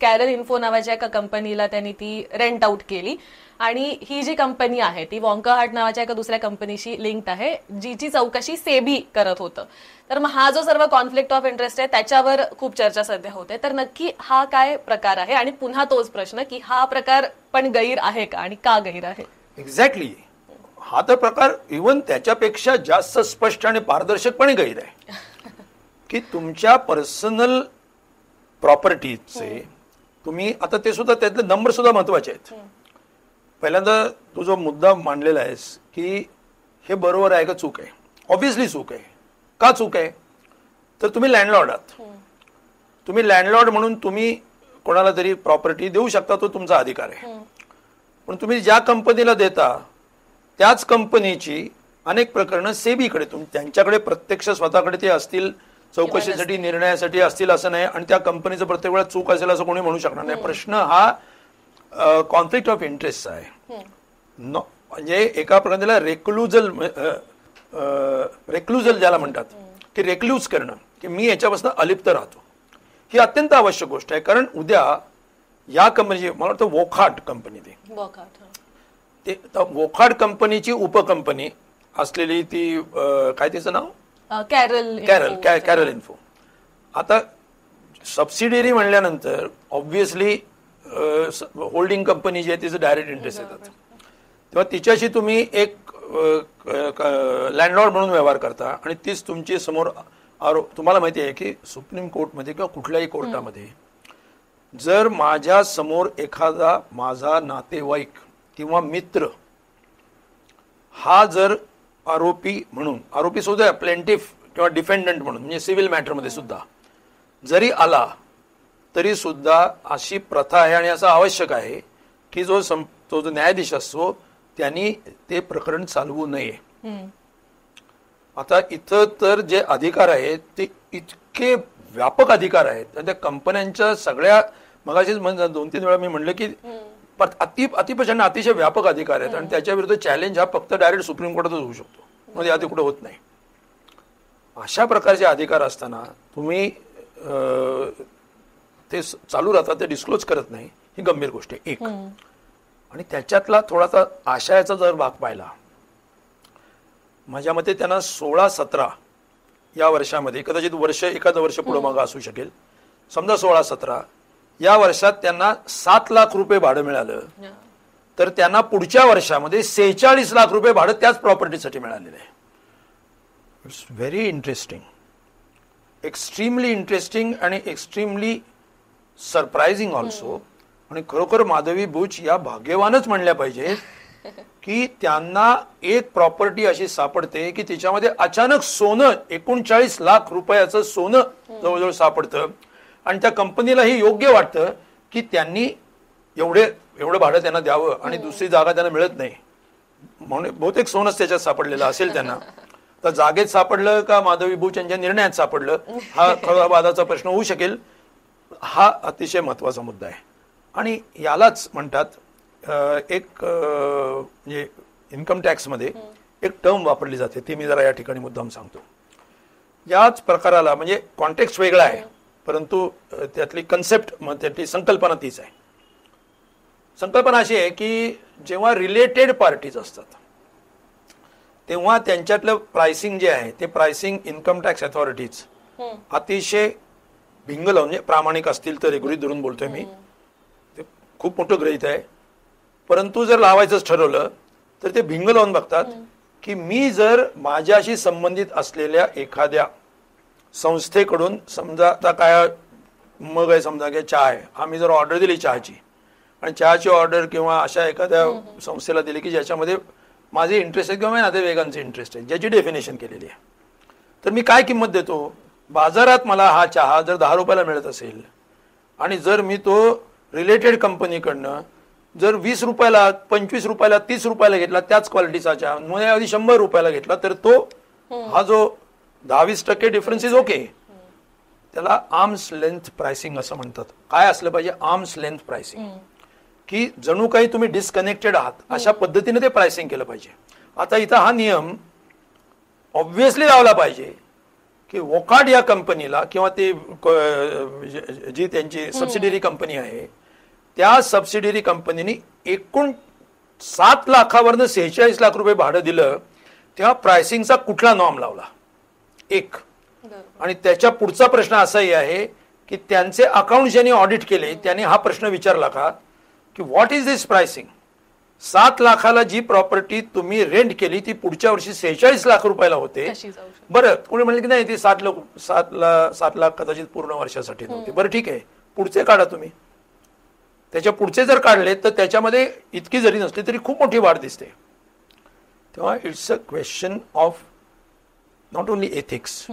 Speaker 1: कॅरल इन्फो नावाच्या एका कंपनीला त्यांनी ती रेंट आउट केली, आणि ही जी कंपनी आहे ती वॉन्का हार्ट नावाच्या एका दुसऱ्या कंपनीशी लिंक्ड आहे जिची चौकशी सेबी करत होतं. तर मग हा जो सर्व कॉन्फ्लिक्ट ऑफ इंटरेस्ट आहे त्याच्यावर खूप चर्चा सध्या होते. तर नक्की हा काय प्रकार आहे? आणि पुन्हा तोच प्रश्न की हा प्रकार पण गैर आहे का आणि का गैर आहे?
Speaker 2: एक्झॅक्टली, हा तर प्रकार इव्हन त्याच्यापेक्षा जास्त स्पष्ट आणि पारदर्शकपणे गैर आहे की तुमच्या पर्सनल प्रॉपर्टीचे तुम्ही आता ते सुद्धा त्यातले नंबर सुद्धा महत्वाचे आहेत. पहिल्यांदा तू जो मुद्दा मांडलेला आहेस की हे बरोबर आहे का चूक आहे, ऑब्व्हियसली चूक आहे. का चूक आहे? तर तुम्ही लँडलॉर्ड आहात. तुम्ही लँडलॉर्ड म्हणून तुम्ही कोणाला तरी प्रॉपर्टी देऊ शकता, तो तुमचा अधिकार आहे. पण तुम्ही ज्या कंपनीला देता त्याच कंपनीची अनेक प्रकरणं सेबीकडे, त्यांच्याकडे प्रत्यक्ष स्वतःकडे ते असतील, चौकशीसाठी निर्णयासाठी असतील असं नाही, आणि त्या कंपनीचं प्रत्येक वेळा चूक असेल असं कोणी म्हणू शकणार नाही. प्रश्न हा कॉन्फ्लिक्ट ऑफ इंटरेस्ट आहे. म्हणजे एका प्रकारे त्याला रेक्लुजल ज्याला म्हणतात, की रेक्ल्यूज करणं, की मी याच्यापासून अलिप्त राहतो, ही अत्यंत आवश्यक गोष्ट आहे. कारण उद्या या कंपनीची, मला वाटतं वोखाट कंपनी, ते वोखाट कंपनीची उपकंपनी असलेली ती काय तिचं नाव, कॅरल इन्फो. आता सबसिडियरी म्हणल्यानंतर ऑब्व्हियसली होल्डिंग कंपनी जी आहे तिचं डायरेक्ट इंटरेस्ट येतात, तेव्हा तिच्याशी तुम्ही एक लँडलॉर्ड म्हणून व्यवहार करता, आणि तीच तुमची समोर तुम्हाला माहिती आहे की सुप्रीम कोर्टमध्ये किंवा कुठल्याही कोर्टामध्ये जर माझ्या समोर एखादा माझा नातेवाईक किंवा मित्र हा जर आरोपी म्हणून, आरोपी सुद्धा प्लेंटिफ किंवा डिफेंडंट म्हणून, म्हणजे सिव्हिल मॅटरमध्ये सुद्धा जरी आला तरी सुद्धा अशी प्रथा आहे आणि असं आवश्यक आहे की जो न्यायाधीश असतो त्यांनी ते प्रकरण चालवू नये. आता इथं तर जे अधिकार आहेत ते इतके व्यापक अधिकार आहेत, त्या कंपन्यांच्या सगळ्या, मगाशीच 2-3 वेळा मी म्हणलं की अतिप्रचंड अतिशय व्यापक अधिकार आहेत, आणि त्याच्या विरुद्ध चॅलेंज हा फक्त डायरेक्ट सुप्रीम कोर्टातच होऊ शकतो, म्हणजे आधी कुठे होत नाही. अशा प्रकारचे अधिकार असताना तुम्ही ते चालू राहतात, ते डिस्क्लोज करत नाही, ही गंभीर गोष्ट आहे एक. आणि त्याच्यातला थोडासा आशयाचा जर भाग पाहिला, माझ्या मते त्यांना 16-17 या वर्षामध्ये, कदाचित एखादं वर्ष पुढे मागं असू शकेल, समजा 16-17 या वर्षात त्यांना 7 लाख रुपये भाडं मिळालं, तर त्यांना पुढच्या वर्षामध्ये 46 लाख रुपये भाडं त्याच प्रॉपर्टीसाठी मिळालेलं आहे. It's very interesting, extremely interesting आणि एक्स्ट्रीमली सरप्राइझिंग ऑल्सो. आणि खरोखर माधवी बुच या भाग्यवानच म्हणल्या पाहिजे की त्यांना एक प्रॉपर्टी अशी सापडते की तिच्यामध्ये अचानक सोनं 39 लाख रुपयाचं सोनं जवळजवळ सापडतं, आणि त्या कंपनीला हे योग्य वाटतं की त्यांनी एवढं भाडं त्यांना द्यावं, आणि दुसरी जागा त्यांना मिळत नाही म्हणून बहुतेक सोनंच त्याच्यात सापडलेलं असेल त्यांना. तर जागेत सापडलं का माधवी बुच यांच्या निर्णयात सापडलं, हा खरा वादाचा प्रश्न होऊ शकेल. हा अतिशय महत्वाचा मुद्दा आहे, आणि यालाच म्हणतात एक म्हणजे इन्कम टॅक्समध्ये एक टर्म वापरली जाते, ती मी जरा या ठिकाणी मुद्दाम सांगतो. याच प्रकाराला, म्हणजे कॉन्टेक्स्ट वेगळा आहे परंतु त्यातली कन्सेप्ट, त्यातली संकल्पना तीच आहे. संकल्पना अशी आहे की जेव्हा रिलेटेड पार्टीज असतात तेव्हा त्यांच्यातलं प्राइसिंग जे आहे ते प्राइसिंग इन्कम टॅक्स अथॉरिटीज अतिशय भिंग लावून, म्हणजे प्रामाणिक असतील तर गृहीत धरून बोलतोय मी, ते खूप मोठं गृहीत आहे, परंतु जर लावायचंच ठरवलं तर ते भिंग लावून बघतात की मी जर माझ्याशी संबंधित असलेल्या एखाद्या संस्थेकडून, समजा आता काय मग आहे, समजा की चहा आहे, आम्ही जर ऑर्डर दिली चहाची, आणि चहाची ऑर्डर किंवा अशा एखाद्या संस्थेला दिली की ज्याच्यामध्ये माझे इंटरेस्ट आहे किंवा नातेवाईकांचे इंटरेस्ट आहे, ज्याची डेफिनेशन केलेली आहे, तर मी काय किंमत देतो बाजारात. मला हा चहा जर 10 रुपयाला मिळत असेल, आणि जर मी तो रिलेटेड कंपनीकडनं जर 20 रुपयाला, 25 रुपयाला, 30 रुपयाला घेतला त्याच क्वालिटीचा चहा, आधी 100 रुपयाला घेतला, तर तो हा जो 10-20% डिफरन्स इज ओके. त्याला आर्म्स लेंथ प्राइसिंग असं म्हणतात. काय असलं पाहिजे, आर्म्स लेंथ प्राइसिंग, की जणू काही तुम्ही डिस्कनेक्टेड आहात अशा पद्धतीने ते प्राइसिंग केलं पाहिजे. आता इथं हा नियम ऑब्व्हियसली लावला पाहिजे की वोकाड या कंपनीला किंवा ते जी त्यांची सबसिडियरी कंपनी आहे त्या सबसिडियरी कंपनीने एकूण 7 लाखावरनं 46 लाख रुपये भाडं दिलं, तेव्हा प्राइसिंगचा कुठला नॉर्म लावला एक. आणि त्याच्या पुढचा प्रश्न असाही आहे की त्यांचे अकाउंट ज्यांनी ऑडिट केले त्यांनी हा प्रश्न विचारला का की व्हॉट इज दिस प्राइसिंग. 7 लाखाला जी प्रॉपर्टी तुम्ही रेंट केली ती पुढच्या वर्षी 46 लाख रुपयाला होते. बरं, कोणी म्हणले की नाही ती 7 लाख कदाचित पूर्ण वर्षासाठी नव्हती. बरं ठीक आहे, पुढचे काढा तुम्ही. त्याच्या पुढचे जर काढले तर त्याच्यामध्ये इतकी जरी नसली तरी खूप मोठी वाढ दिसते. तेव्हा it's a question of not only ethics,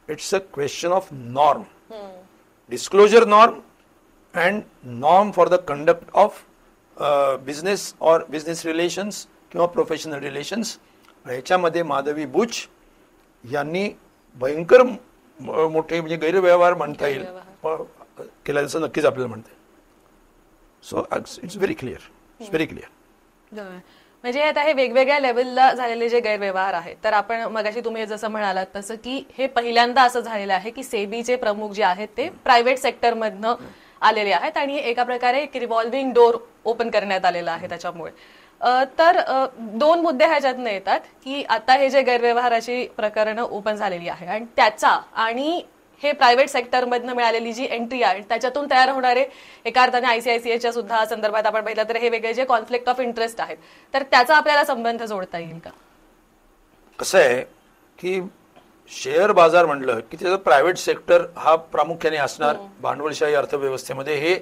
Speaker 2: it's a question of norm, disclosure norm and norm for the conduct of business or business relations किंवा प्रोफेशनल रिलेशन्स. ह्याच्यामध्ये माधवी बुच यांनी भयंकर मोठे म्हणजे गैरव्यवहार म्हणता येईल केला जसं नक्कीच आपल्याला म्हणता येईल. So it's very clear, it's very clear.
Speaker 1: म्हणजे आता हे वेगवेगळ्या लेवलला झालेले जे गैरव्यवहार आहेत, तर आपण मगाशी तुम्ही जसं म्हणालात तसं की हे पहिल्यांदा असं झालेलं आहे की सेबीचे प्रमुख जे आहेत ते प्रायव्हेट सेक्टरमधनं आलेले आहेत आणि एका प्रकारे एक रिव्हॉल्व्हिंग डोर ओपन करण्यात आलेला आहे त्याच्यामुळे. तर दोन मुद्दे ह्याच्यातनं येतात की आता हे जे गैरव्यवहाराची प्रकरणं ओपन झालेली आहे आणि त्याचा आणि हे प्रायव्हेट सेक्टरमधनं मिळालेली जी एंट्री आहे त्याच्यातून तयार होणारे एका अर्थाने आयसीआयसीआयच्या सुद्धा संदर्भात आपण पाहिलं तर हे वेगळे जे कॉन्फ्लिक्ट ऑफ इंटरेस्ट आहेत, तर त्याचा आपल्याला संबंध जोडता येईल का?
Speaker 2: कसं आहे की शेअर बाजार म्हणलं की त्याचं प्रायव्हेट सेक्टर हा प्रामुख्याने असणार भांडवलशाही अर्थव्यवस्थेमध्ये, हे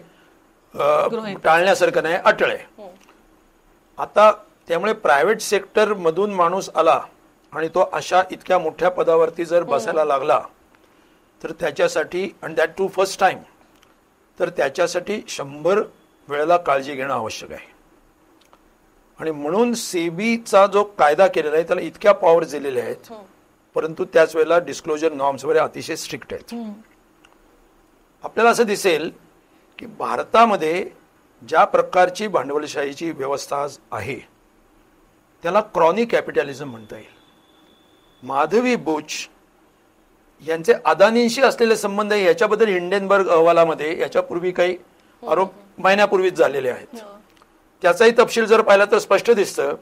Speaker 2: टाळण्यासारखं नाही, अटळ आहे. आता त्यामुळे प्रायव्हेट सेक्टर मधून माणूस आला आणि तो अशा इतक्या मोठ्या पदावरती जर बसायला लागला तर त्याच्यासाठी, आणि दॅट टू फर्स्ट टाइम, तर त्याच्यासाठी 100 वेळेला काळजी घेणं आवश्यक आहे. आणि म्हणून सेबीचा जो कायदा केलेला आहे त्याला इतक्या पॉवर्स दिलेल्या आहेत, परंतु त्याच वेळेला डिस्क्लोजर नॉर्म्स वगैरे अतिशय स्ट्रिक्ट आहेत. आपल्याला असं दिसेल की भारतामध्ये ज्या प्रकारची भांडवलशाहीची व्यवस्था आहे त्याला क्रॉनिक कॅपिटॅलिझम म्हणता येईल. माधवी बुच यांचे अदानींशी असलेले संबंध याच्याबद्दल हिंडेनबर्ग अहवालामध्ये याच्यापूर्वी काही आरोप महिन्यापूर्वीच झालेले आहेत. त्याचाही तपशील जर पाहिला तर स्पष्ट दिसतं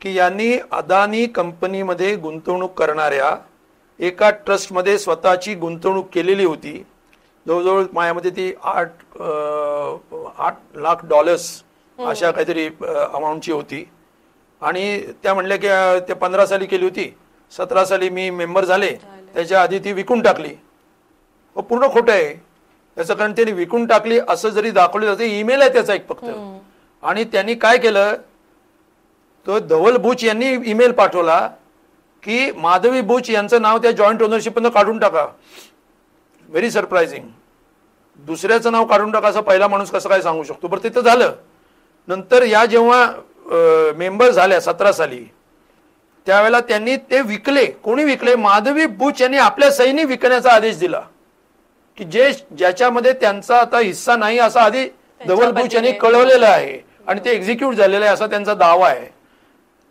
Speaker 2: की यांनी अदानी कंपनीमध्ये गुंतवणूक करणाऱ्या एका ट्रस्टमध्ये स्वतःची गुंतवणूक केलेली होती. जवळजवळ मायामध्ये ती $8 लाख अशा काहीतरी अमाऊंटची होती. आणि त्या म्हणल्या की ते 15 साली केली होती, 17 साली मी मेंबर झाले, त्याच्या आधी ती विकून टाकली. पूर्ण खोटं आहे त्याचं, कारण त्यांनी विकून टाकली असं जरी दाखवलं जातं, ईमेल आहे त्याचा एक फक्त. आणि त्यांनी काय केलं, तो धवल बुच यांनी ईमेल पाठवला की माधवी बुच यांचं नाव त्या जॉईंट ओनरशिप मधून काढून टाका. Very surprising. दुसऱ्याचं नाव काढून टाका असं पहिला माणूस कसं काय सांगू शकतो? बरं तिथं झालं. नंतर या जेव्हा मेंबर झाल्या 17 साली त्यावेळेला त्यांनी ते विकले. कोणी विकले? माधवी बुच यांनी आपल्या सहीने विकण्याचा आदेश दिला की ज्याच्यामध्ये त्यांचा आता हिस्सा नाही असं आधी धवल बुच यांनी कळवलेलं आहे आणि ते एक्झिक्यूट झालेलं आहे असा त्यांचा दावा आहे.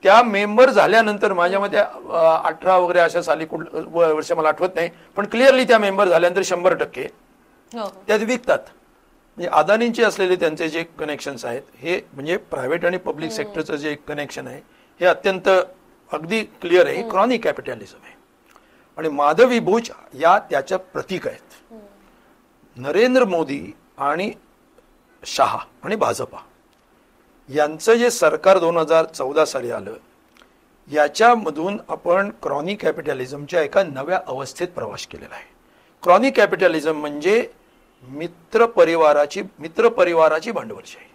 Speaker 2: त्या मेंबर झाल्यानंतर माझ्या मते 18 वगैरे अशा साली वर्ष मला आठवत नाही, पण क्लिअरली त्या मेंबर झाल्यानंतर 100% त्यात विकतात. म्हणजे अदानींचे असलेले त्यांचे जे कनेक्शन्स आहेत हे म्हणजे प्रायव्हेट आणि पब्लिक सेक्टरचं जे कनेक्शन आहे हे अत्यंत अगदी क्लिअर आहे. क्रॉनिक कॅपिटॅलिझम आहे आणि माधवी बुच या त्याच्या प्रतीक आहेत. नरेंद्र मोदी आणि शहा आणि भाजपा यांचं जे सरकार 2014 साली आलं याच्यामधून आपण क्रॉनिक कॅपिटॅलिझमच्या एका नव्या अवस्थेत प्रवास केलेला आहे. क्रॉनिक कॅपिटॅलिझम म्हणजे मित्र परिवाराची भांडवलशाही.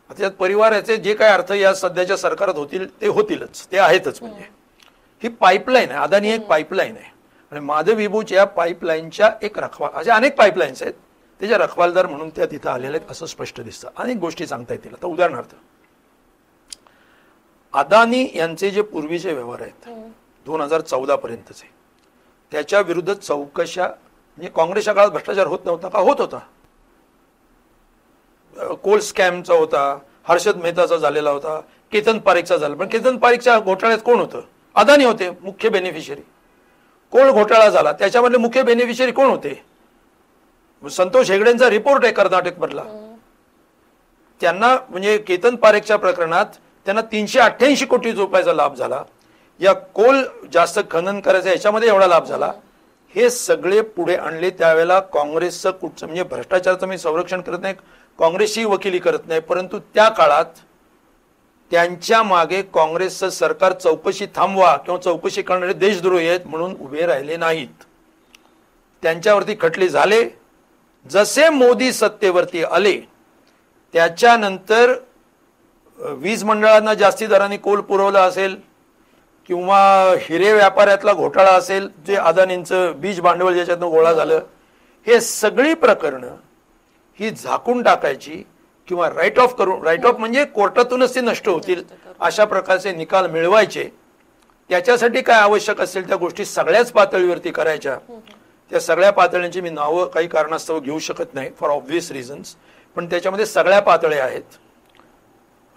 Speaker 2: आता यात परिवाराचे जे काय अर्थ या सध्याच्या सरकारात होतील ते होतीलच, ते आहेतच. म्हणजे ही पाईपलाईन आहे, अदानी एक पाईपलाईन आहे आणि माधवी बुच या पाईपलाईनच्या एक अशा अनेक पाईपलाईन्स आहेत त्याच्या रखवालदार म्हणून त्या तिथं आलेल्या आहेत असं स्पष्ट दिसतं. अनेक गोष्टी सांगता येतील. आता उदाहरणार्थ अदानी यांचे जे पूर्वीचे व्यवहार आहेत 2014 पर्यंतचे त्याच्या विरुद्ध चौकशा, म्हणजे काँग्रेसच्या काळात भ्रष्टाचार होत नव्हता का? होत होता. कोल स्कॅमचा होता, हर्षद मेहताचा झालेला होता, केतन पारेखचा झाला. पण केतन पारेखच्या घोटाळ्यात कोण होतं? अदानी होते मुख्य बेनिफिशियरी. कोल घोटाळा झाला त्याच्यामधले मुख्य बेनिफिशियरी कोण होते? संतोष हेगडेंचा रिपोर्ट आहे कर्नाटक मधला. त्यांना म्हणजे केतन पारेखच्या प्रकरणात त्यांना 388 कोटी रुपयाचा लाभ झाला. या कोल जास्त खनन करायचं याच्यामध्ये एवढा लाभ झाला. हे सगळे पुढे आणले त्यावेळेला काँग्रेसचं कुठचं, म्हणजे भ्रष्टाचाराचं मी संरक्षण करत नाही, काँग्रेसची वकिली करत नाही, परंतु त्या काळात त्यांच्या मागे काँग्रेसचं सरकार चौकशी थांबवा किंवा चौकशी करणारे देशद्रोही आहेत म्हणून उभे राहिले नाहीत. त्यांच्यावरती खटले झाले. जसे मोदी सत्तेवरती आले त्याच्यानंतर वीज मंडळांना जास्ती दराने कोल पुरवला असेल किंवा हिरे व्यापारातला घोटाळा असेल, जे अदानींचं बीज भांडवल ज्याच्यातनं गोळा झालं, हे सगळी प्रकरणं ही झाकून टाकायची किंवा राईट ऑफ म्हणजे कोर्टातूनच ते नष्ट होतील अशा प्रकारचे निकाल मिळवायचे. त्याच्यासाठी काय आवश्यक असेल त्या गोष्टी सगळ्याच पातळीवरती करायच्या. त्या सगळ्या पातळ्यांची मी नावं काही कारणास्तव घेऊ शकत नाही फॉर ऑब्व्हियस रिझन्स, पण त्याच्यामध्ये सगळ्या पातळ्या आहेत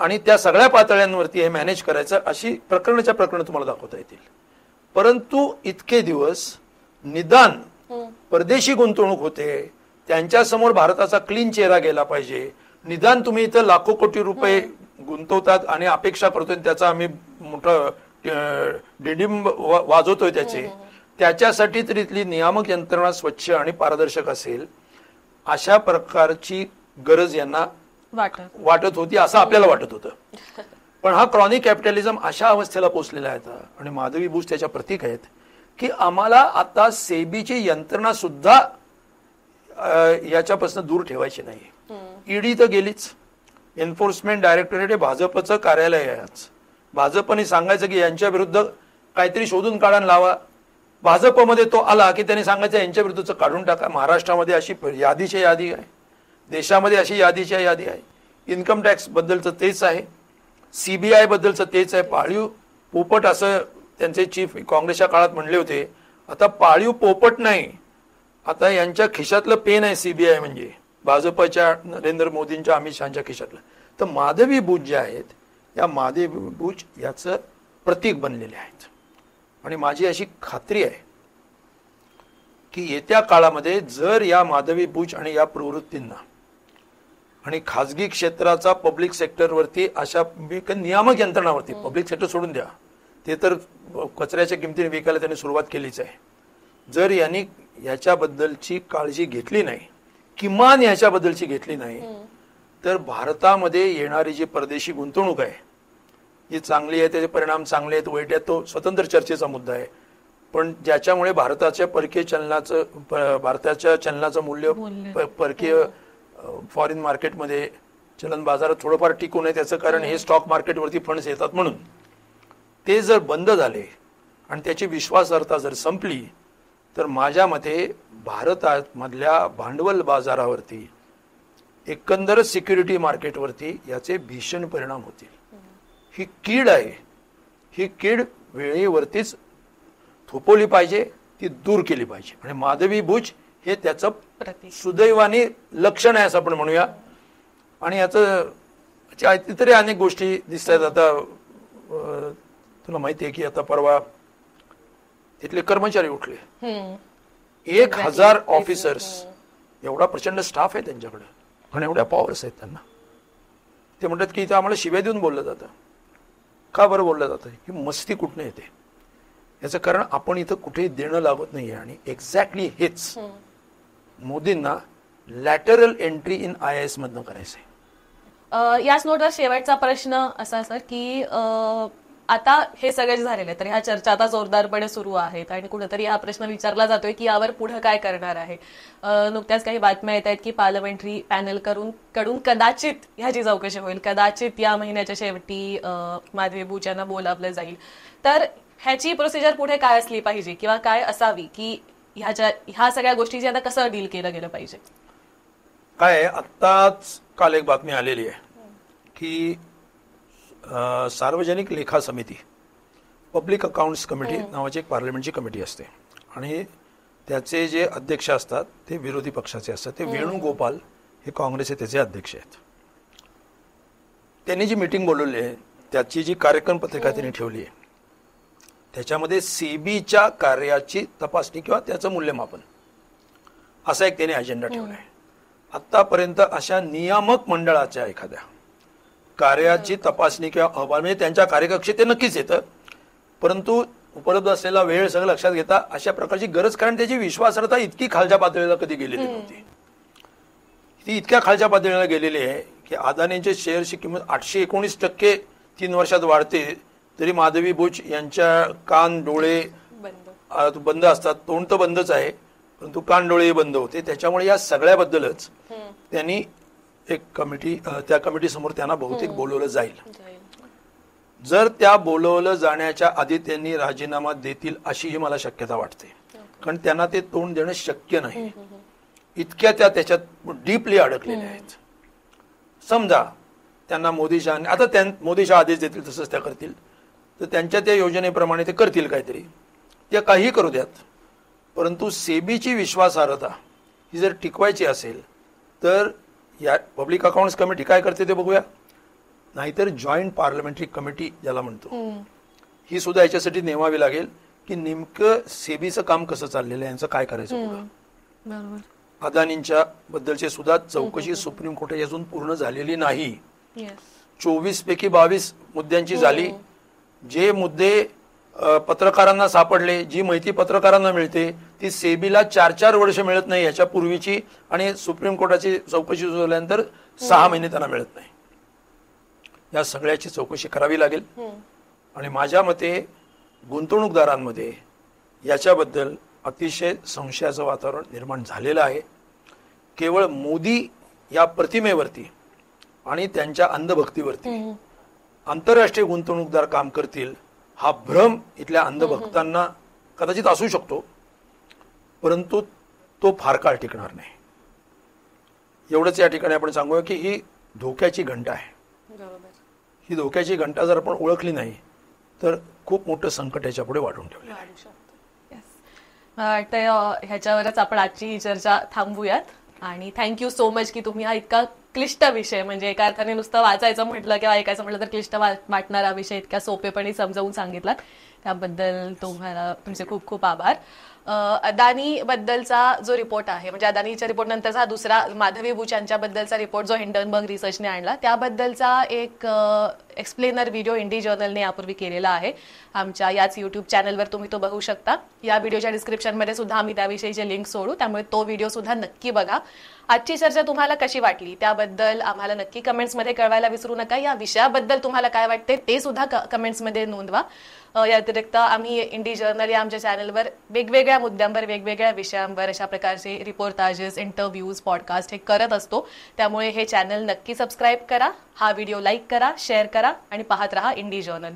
Speaker 2: आणि त्या सगळ्या पातळ्यांवरती हे मॅनेज करायचं अशी प्रकरणाच्या प्रकरण तुम्हाला दाखवता येतील. परंतु इतके दिवस निदान परदेशी गुंतवणूक होते, त्यांच्यासमोर भारताचा क्लीन चेहरा गेला पाहिजे. निदान तुम्ही इथं लाखो कोटी रुपये गुंतवतात आणि अपेक्षा करतोय त्याचा आम्ही मोठं डिडिंब वाजवतोय त्याच्यासाठी तरी इथली नियामक यंत्रणा स्वच्छ आणि पारदर्शक असेल अशा प्रकारची गरज यांना वाटत होती असं आपल्याला वाटत होतं. पण हा क्रॉनिक कॅपिटलिझम अशा अवस्थेला पोहोचलेला आहे आणि माधवी बुश त्याच्या प्रतीक आहेत की आम्हाला आता सेबीची यंत्रणा सुद्धा याच्यापासून दूर ठेवायची नाही. ईडी तर गेलीच, एन्फोर्समेंट डायरेक्टोरेट हे भाजपचं कार्यालय आहे. भाजपने सांगायचं की यांच्या विरुद्ध काहीतरी शोधून काढून लावा. भाजपमध्ये तो आला की त्यांनी सांगायचं यांच्या विरुद्धचं काढून टाका. महाराष्ट्रामध्ये अशी यादीची यादी आहे, देशामध्ये अशी यादीची यादी आहे. इन्कम टॅक्स बद्दलचं तेच आहे, सीबीआय बद्दलचं तेच आहे. पाळीव पोपट असं त्यांचे चीफ काँग्रेसच्या काळात म्हणले होते. आता पाळीव पोपट नाही, आता यांच्या खिशातलं पेन आहे सीबीआय, म्हणजे भाजपच्या नरेंद्र मोदींच्या अमित शहाच्या खिशातलं. तर माधवी बुच जे आहेत या माधवी बुच याचं प्रतीक बनलेले आहेत आणि माझी अशी खात्री आहे की येत्या काळामध्ये जर या माधवी बुच आणि या प्रवृत्तींना आणि खाजगी क्षेत्राचा पब्लिक सेक्टरवरती अशा नियामक यंत्रणावरती, पब्लिक सेक्टर सोडून द्या, ते तर कचऱ्याच्या किमतीने विकायला त्यांनी सुरुवात केलीच आहे. जर यांनी याच्याबद्दलची काळजी घेतली नाही, किमान याच्याबद्दलची घेतली नाही, तर भारतामध्ये येणारी जी परदेशी गुंतवणूक आहे ही चांगली आहे, त्याचे परिणाम चांगले आहेत वाईट आहेत, तो स्वतंत्र चर्चेचा मुद्दा आहे. पण ज्याच्यामुळे भारताच्या परकीय चलनाचं मूल्य परकीय फॉरेन मार्केटमध्ये चलन बाजारात थोडंफार टिकून आहे, त्याचं कारण हे स्टॉक मार्केटवरती फंड्स येतात म्हणून. ते जर बंद झाले आणि त्याची विश्वासार्हता जर संपली तर माझ्या मते भारतामधल्या भांडवल बाजारावरती, एकंदर सिक्युरिटी मार्केटवरती याचे भीषण परिणाम होतील. ही कीड आहे, ही कीड वेळेवरतीच थोपवली पाहिजे, ती दूर केली पाहिजे. आणि माधवी बुच हे त्याचं सुदैवाने लक्षण आहे असं आपण म्हणूया. आणि याचं इतरही अनेक गोष्टी दिसत आहेत. आता तुला माहिती आहे की आता परवा तिथले कर्मचारी उठले, 1000 ऑफिसर्स, एवढा प्रचंड स्टाफ आहे त्यांच्याकडे आणि एवढ्या पॉवर्स आहेत त्यांना. ते म्हणतात की इथं आम्हाला शिव्या देऊन बोललं जातं. का बरं बोललं जातं? ही मस्ती कुठनं येते? याचं कारण आपण इथं कुठेही देणं लागत नाहीये. आणि एक्झॅक्टली हेच मोदींना लॅटरल एंट्री इन IAS मधनं करायचंय.
Speaker 1: याच नोटवर शेवटचा प्रश्न असा सर की आता हे सगळे जे झालेले तर ह्या चर्चा आता जोरदारपणे सुरू आहेत आणि कुठेतरी हा प्रश्न विचारला जातोय की यावर पुढे काय करणार आहे. नुकत्याच काही बातम्या येत आहेत की पार्लमेंटरी पॅनल कडून कदाचित ह्याची चौकशी होईल, कदाचित या महिन्याच्या शेवटी माधवी बुच यांना बोलावलं जाईल. तर ह्याची प्रोसिजर पुढे काय असली पाहिजे किंवा काय असावी की ह्या सगळ्या गोष्टीची आता कसं डील केलं गेलं पाहिजे?
Speaker 2: काय आत्ताच काल एक बातमी आलेली आहे की सार्वजनिक लेखा समिती, पब्लिक अकाउंट्स कमिटी नावाची एक पार्लमेंटची कमिटी असते आणि त्याचे जे अध्यक्ष असतात ते विरोधी पक्षाचे असतात. ते वेणुगोपाल हे काँग्रेसचे त्याचे अध्यक्ष आहेत. त्यांनी जी मीटिंग बोलवली आहे त्याची जी कार्यक्रम पत्रिका त्यांनी ठेवली आहे त्याच्यामध्ये सेबीच्या कार्याची तपासणी किंवा त्याचं मूल्यमापन असा एक त्याने अजेंडा ठेवला आहे. आतापर्यंत अशा नियामक मंडळाच्या एखाद्या कार्याची तपासणी किंवा अहवाल म्हणजे त्यांच्या कार्यकक्षेत ते नक्कीच येतं, परंतु उपलब्ध असलेला वेळ सगळं लक्षात घेता अशा प्रकारची गरज, कारण त्याची विश्वासार्हता इतकी खालच्या पातळीला कधी गेलेली नव्हती. ती इतक्या खालच्या पातळीला गेलेली आहे की अदानींच्या शेअरची किंमत 819% 3 वर्षात वाढते, तरी माधवी बुच यांच्या कान डोळे बंद असतात. तोंड तर बंदच आहे परंतु कान डोळे बंद होते. त्याच्यामुळे या सगळ्याबद्दलच त्यांनी एक कमिटी, त्या कमिटी समोर त्यांना बहुतेक बोलवलं जाईल. जर त्या बोलवलं जाण्याच्या आधी त्यांनी राजीनामा देतील अशीही मला शक्यता वाटते, कारण त्यांना ते तोंड देणं शक्य नाही. इतक्या त्याच्यात डीपली अडकलेल्या आहेत. समजा त्यांना मोदी शहा आदेश देतील तसंच त्या करतील, तर त्यांच्या त्या योजनेप्रमाणे ते करतील काहीतरी, त्या काही करू द्यात. परंतु सेबीची विश्वासार्हता ही जर टिकवायची असेल तर या पब्लिक अकाउंट्स कमिटी काय करते ते बघूया. नाहीतर जॉईंट पार्लमेंटरी कमिटी ज्याला म्हणतो ही सुद्धा याच्यासाठी नेमावी लागेल की नेमकं सेबीचं काम कसं चाललेलं आहे, यांचं काय करायचं बघा.
Speaker 1: बरोबर.
Speaker 2: अदानींच्या बद्दलची सुद्धा चौकशी सुप्रीम कोर्टाची अजून पूर्ण झालेली नाही. 24 पैकी 22 मुद्द्यांची झाली. जे मुद्दे पत्रकारांना सापडले, जी माहिती पत्रकारांना मिळते ती सेबीला 4-4 वर्ष मिळत नाही याच्या पूर्वीची, आणि सुप्रीम कोर्टाची चौकशी झाल्यानंतर 6 महिने त्यांना मिळत नाही. या सगळ्याची चौकशी करावी लागेल. आणि माझ्या मते गुंतवणूकदारांमध्ये याच्याबद्दल अतिशय संशयाचं वातावरण निर्माण झालेलं आहे. केवळ मोदी या प्रतिमेवरती आणि त्यांच्या अंधभक्तीवरती आंतरराष्ट्रीय गुंतवणूकदार काम करतील हा भ्रम इथल्या अंधभक्तांना कदाचित असू शकतो, परंतु तो फार काळ टिकणार नाही. एवढंच या ठिकाणी आपण सांगूया की ही धोक्याची घंटा आहे. ही धोक्याची घंटा जर आपण ओळखली नाही तर खूप मोठं संकट याच्या पुढे वाढून ठेवलं आहे.
Speaker 1: मला वाटतं ह्याच्यावरच आपण आजची ही चर्चा थांबूयात. आणि थँक्यू सो मच की तुम्ही हा इतका क्लिष्ट विषय, म्हणजे एका अर्थाने नुसतं वाचायचं म्हटलं किंवा ऐकायचं म्हटलं तर क्लिष्ट वाटणारा विषय इतक्या सोपेपणे समजावून सांगितलात, त्याबद्दल तुम्हाला तुमचे खूप खूप आभार. अदानी बद्दलचा जो रिपोर्ट आहे, म्हणजे अदानीच्या रिपोर्ट नंतरचा हा दुसरा माधवी बुच यांच्याबद्दलचा रिपोर्ट जो हिंडनबर्ग रिसर्चने आणला, त्याबद्दलचा एक एक्सप्लेनर व्हिडिओ इंडी जर्नलने यापूर्वी केलेला आहे. आमच्या याच युट्यूब चॅनलवर तुम्ही तो बघू शकता. या व्हिडिओच्या डिस्क्रिप्शनमध्ये सुद्धा आम्ही त्याविषयीचे लिंक सोडू, त्यामुळे तो व्हिडिओ सुद्धा नक्की बघा. आजची चर्चा तुम्हाला कशी वाटली त्याबद्दल आम्हाला नक्की कमेंट्समध्ये कळवायला विसरू नका. या विषयाबद्दल तुम्हाला काय वाटते ते सुद्धा कमेंट्समध्ये नोंदवा. या व्यतिरिक्त आम्ही इंडी जर्नल या आमच्या चॅनलवर वेगवेगळ्या मुद्द्यांवर, वेगवेगळ्या विषयांवर अशा प्रकारचे रिपोर्टाजेस, इंटरव्ह्यूज, पॉडकास्ट हे करत असतो. त्यामुळे हे चॅनल नक्की सबस्क्राईब करा, हा व्हिडिओ लाईक करा, शेअर करा आणि पाहत रहा इंडी जर्नल.